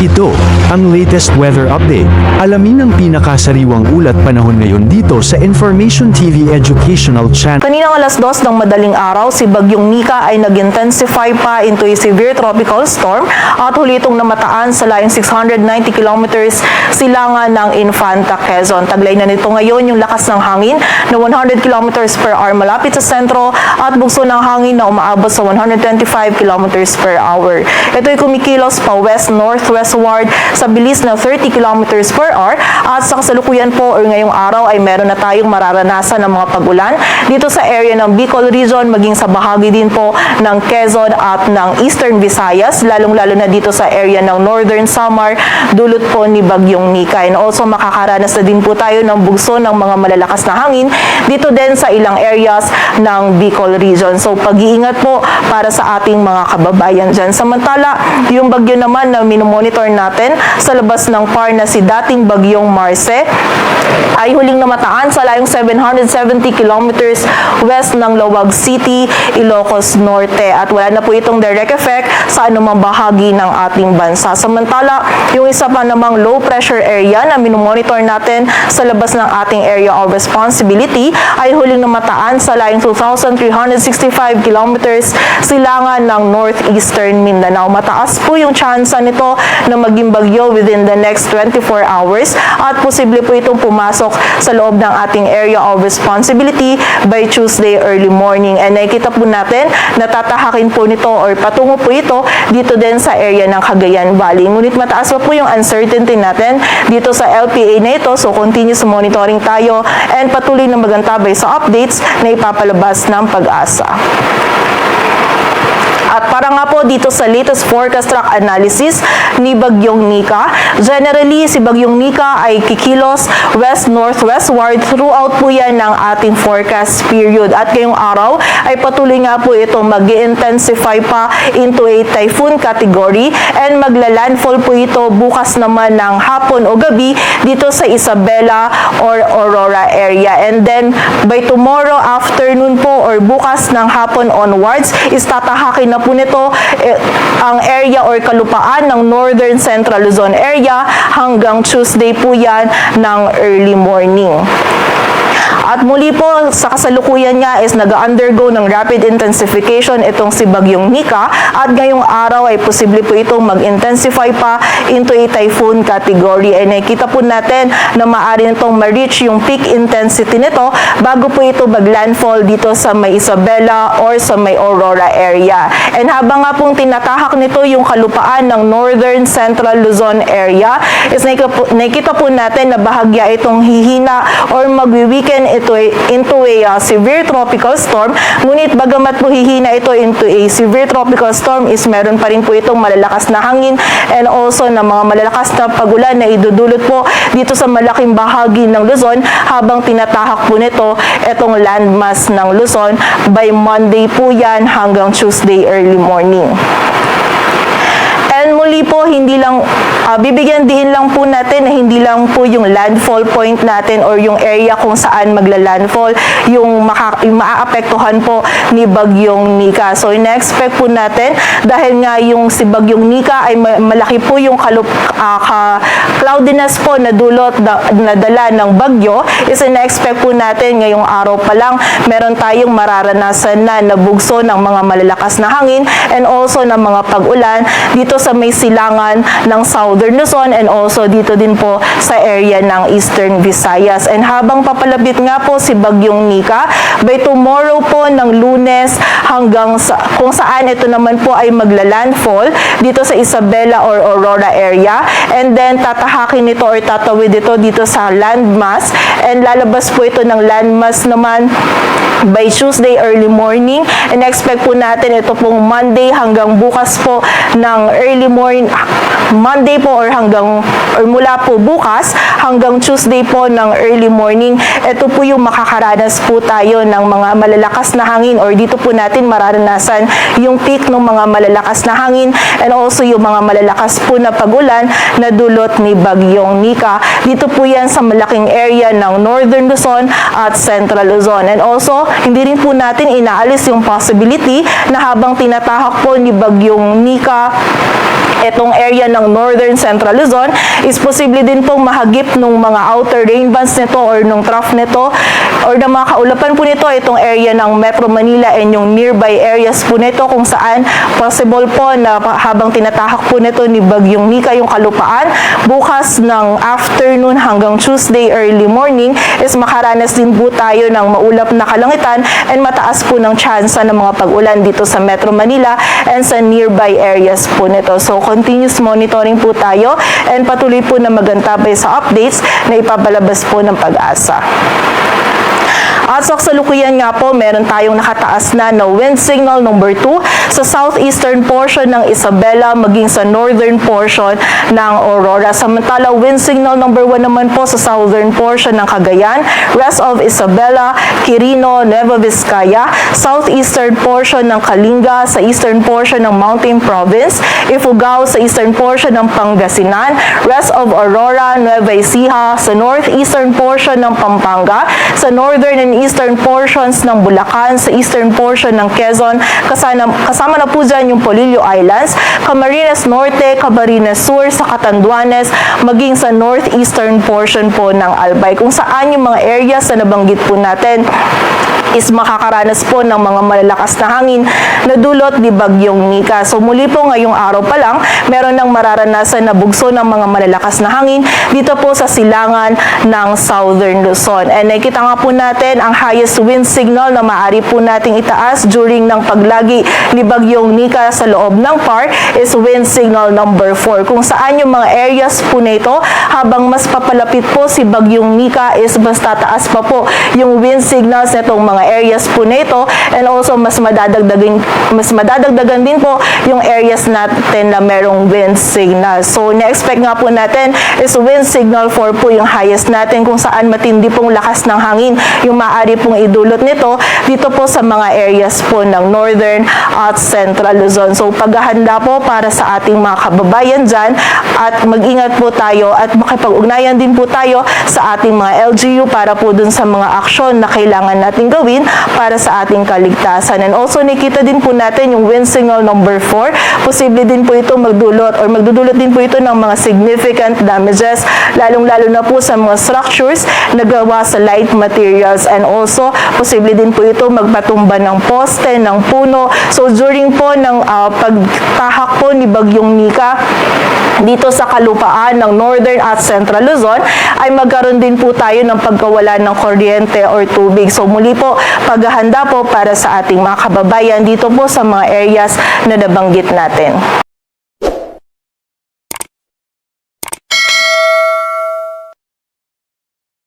Ito, ang latest weather update. Alamin ang pinakasariwang ulat panahon ngayon dito sa Information TV Educational Channel. Kaninang alas 2 ng madaling araw, si Bagyong Nika ay nag-intensify pa into a severe tropical storm at huli itong namataan sa layong 690 kilometers silangan ng Infanta, Quezon. Taglay na nito ngayon yung lakas ng hangin na 100 kilometers per hour malapit sa sentro at bugso ng hangin na umaabot sa 125 kilometers per hour. Ito ay kumikilos pa west-northwestward sa bilis na 30 kilometers per hour at sa kasalukuyan po or ngayong araw ay meron na tayong mararanasan ng mga pag-ulan dito sa area ng Bicol Region, maging sa bahagi din po ng Quezon at ng Eastern Visayas, lalong-lalo na dito sa area ng Northern Samar, dulot po ni Bagyong Nika. And also makakaranas na din po tayo ng bugso ng mga malalakas na hangin dito din sa ilang areas ng Bicol Region. So pag-iingat po para sa ating mga kababayan dyan. Samantala, yung bagyo naman na minomonitor natin sa labas ng PAR na si dating Bagyong Marce ay huling namataan sa layong 770 kilometers west ng Lawag City, Ilocos Norte at wala na po itong direct effect sa anumang bahagi ng ating bansa. Samantala, yung isa pa namang low pressure area na minomonitor natin sa labas ng ating area of responsibility ay huling namataan sa layong 2,365 kilometers silangan ng northeastern Mindanao. Mataas po yung chance nito na maging bagyo within the next 24 hours at posible po itong pumasok sa loob ng ating area of responsibility by Tuesday early morning. And nakikita po natin na tatahakin po nito or patungo po ito dito din sa area ng Cagayan Valley. Ngunit mataas pa po yung uncertainty natin dito sa LPA na ito, so continuous monitoring tayo and patuloy na magantabay sa updates na ipapalabas ng Pag-asa. At para nga po dito sa latest forecast track analysis ni Bagyong Nika, generally si Bagyong Nika ay kikilos west-northwestward throughout po yan ng ating forecast period. At ngayong araw ay patuloy nga po ito mag-intensify pa into a typhoon category and magla-landfall po ito bukas naman ng hapon o gabi dito sa Isabela or Aurora area. And then by tomorrow afternoon po or bukas ng hapon onwards is tatahakin na po nito ang area or kalupaan ng Northern Central Luzon area hanggang Tuesday po yan ng early morning. At muli po, sa kasalukuyan niya is nag-undergo ng rapid intensification itong si Bagyong Nika at ngayong araw ay posible po itong mag-intensify pa into a typhoon category. And nakikita po natin na maaari nitong ma-reach yung peak intensity nito bago po ito mag-landfall dito sa may Isabela or sa may Aurora area. And habang nga pong tinatahak nito yung kalupaan ng Northern Central Luzon area, is nakikita po natin na bahagya itong hihina or magwi-weaken ito into a severe tropical storm. Ngunit bagamat po hihina ito into a severe tropical storm is meron pa rin po itong malalakas na hangin and also na mga malalakas na pagulan na idudulot po dito sa malaking bahagi ng Luzon habang tinatahak po nito itong landmass ng Luzon by Monday po yan hanggang Tuesday early morning. And muli po, hindi lang, bibigyan din lang po natin na hindi lang po yung landfall point natin or yung area kung saan magla-landfall yung maaapektuhan po ni Bagyong Nika. So, ina-expect po natin dahil nga yung si Bagyong Nika ay malaki po yung cloudiness po na dulot na dala ng bagyo, is ina-expect po natin ngayong araw pa lang meron tayong mararanasan na bugso ng mga malalakas na hangin and also ng mga pag-ulan dito sa may silangan ng Southern Luzon and also dito din po sa area ng Eastern Visayas. And habang papalapit nga po si Bagyong Nika, by tomorrow po ng Lunes hanggang kung saan ito naman po ay magla-landfall dito sa Isabela or Aurora area and then tatahakin ito or tatawid ito dito sa landmass and lalabas po ito ng landmass naman by Tuesday early morning and expect po natin ito pong Monday hanggang bukas po ng early morning, Monday po or mula po bukas hanggang Tuesday po ng early morning. Ito po yung makakaranas po tayo ng mga malalakas na hangin or dito po natin mararanasan yung peak ng mga malalakas na hangin and also yung mga malalakas po na pagulan na dulot ni Bagyong Nika. Dito po yan sa malaking area ng Northern Luzon at Central Luzon. And also, hindi rin po natin inaalis yung possibility na habang tinatahak po ni Bagyong Nika Itong area ng Northern Central Luzon is posible din pong mahagip ng mga outer rain bands nito or nung trough nito or na mga kaulapan po nito itong area ng Metro Manila and yung nearby areas po nito kung saan possible po na habang tinatahak po nito ni Bagyong Nika yung kalupaan, bukas ng afternoon hanggang Tuesday early morning is makaranas din po tayo ng maulap na kalangitan and mataas po ng tsansa ng mga pag-ulan dito sa Metro Manila and sa nearby areas po nito. So continuous monitoring po tayo and patuloy po na magantabay sa updates na ipabalabas po ng Pag-asa. At sa kasalukuyan nga po, meron tayong nakataas na wind signal number 2 sa southeastern portion ng Isabela maging sa northern portion ng Aurora. Samantala, wind signal number 1 naman po sa southern portion ng Cagayan, rest of Isabela, Quirino, Nueva Vizcaya, southeastern portion ng Kalinga, sa eastern portion ng Mountain Province, Ifugao sa eastern portion ng Pangasinan, rest of Aurora, Nueva Ecija, sa northeastern portion ng Pampanga, sa northern and eastern portions ng Bulacan, sa eastern portion ng Quezon, kasama na po dyan yung Polillo Islands, Camarines Norte, Camarines Sur, sa Catanduanes, maging sa northeastern portion po ng Albay, kung saan yung mga areas na nabanggit po natin is makakaranas po ng mga malalakas na hangin na dulot ni Bagyong Nika. So muli po ngayong araw pa lang, meron ng mararanasan na bugso ng mga malalakas na hangin dito po sa silangan ng Southern Luzon. And nakita nga po natin ang highest wind signal na maaari po nating itaas during ng paglagi ni Bagyong Nika sa loob ng PAR is wind signal number 4. Kung saan yung mga areas po na ito, habang mas papalapit po si Bagyong Nika is mas tataas pa po yung wind signals na itong mga areas po nito and also mas madadagdagan din po yung areas natin na merong wind signal. So na-expect nga po natin is wind signal 4 po yung highest natin kung saan matindi pong lakas ng hangin yung maaari pong idulot nito dito po sa mga areas po ng Northern at Central Luzon. So paghahanda po para sa ating mga kababayan dyan at mag-ingat po tayo at makipag-ugnayan din po tayo sa ating mga LGU para po dun sa mga aksyon na kailangan natin gawin para sa ating kaligtasan. And also nakita din po natin yung wind signal number 4. Posible din po ito magdudulot din po ito ng mga significant damages, lalong-lalo na po sa mga structures na gawa sa light materials and also posible din po ito magpatumba ng poste, ng puno. So during po ng pagtahak po ni Bagyong Nika dito sa kalupaan ng Northern at Central Luzon ay magkaroon din po tayo ng pagkawala ng kuryente or tubig. So muli po, paghahanda po para sa ating mga kababayan dito po sa mga areas na nabanggit natin.